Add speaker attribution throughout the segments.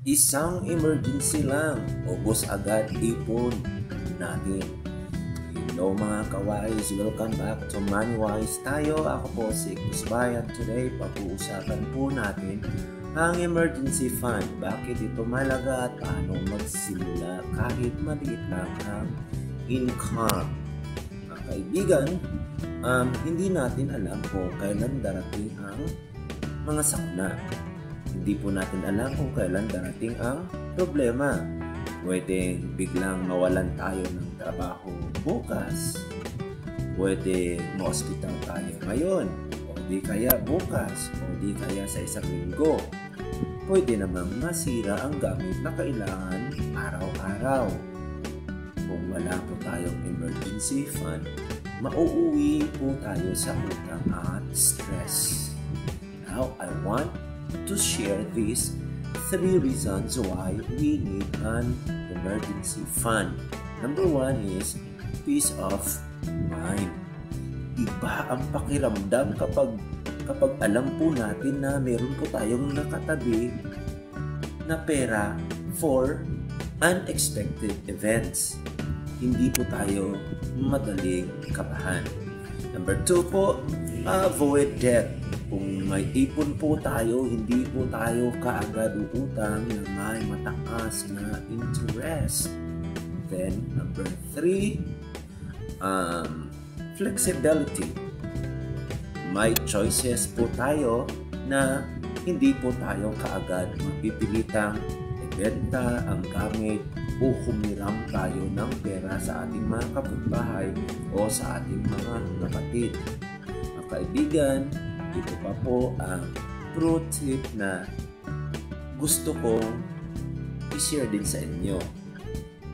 Speaker 1: Isang emergency lang, ubos agad ipon natin. Hello mga kawais, welcome back to Money-Wise tayo. Ako po si Kusbayan. Today, pag-uusapan po natin ang emergency fund. Bakit ito malaga at paano magsimula kahit maliit lang ang income. Mga kaibigan, hindi natin alam kung kailan darating ang mga sakuna. Hindi po natin alam kung kailan darating ang problema. Pwedeng biglang mawalan tayo ng trabaho bukas. Pwede ma-hospital tayo ngayon. O di kaya bukas. O di kaya sa isang linggo. Pwede namang masira ang gamit na kailangan araw-araw. Kung wala po tayong emergency fund, mauuwi po tayo sa utang at stress. Now, I want to share these 3 reasons why we need an emergency fund. Number 1 is peace of mind. Iba ang pakiramdam kapag alam po natin na meron po tayong nakatabi na pera for unexpected events. Hindi po tayo madaling kabahan. Number 2 po, avoid debt. Kung may ipon po tayo, hindi po tayo kaagad uutang na may mataas na interest. Then, number 3, flexibility. May choices po tayo na hindi po tayo kaagad mapipilitang ibenta ang gamit o humiram tayo ng pera sa ating mga kapitbahay o sa ating mga kapatid. Mga kaibigan, ito pa po ang pro tip na gusto kong i-share din sa inyo.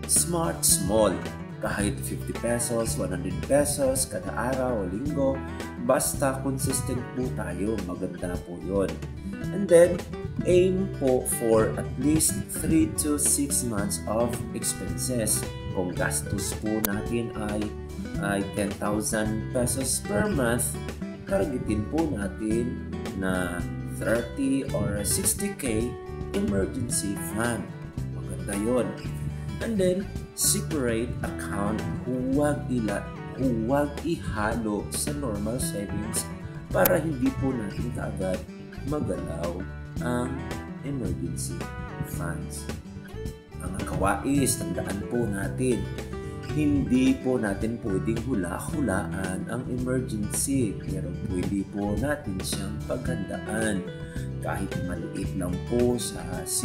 Speaker 1: Smart small. Kahit 50 pesos, 100 pesos kada araw o linggo, basta consistent po tayo, maganda po yun. And then, aim po for at least 3 to 6 months of expenses. Kung gastos po natin ay 10,000 pesos per month, targetin po natin na 30 or 60k emergency fund. Maganda yun. And then, separate account. Huwag ihalo sa normal savings para hindi po natin kaagad magalaw ang emergency funds. Mga kawais, tandaan po natin, hindi po natin pwedeng hula-hulaan ang emergency, pero pwede po natin siyang paghandaan kahit maliit lang po sa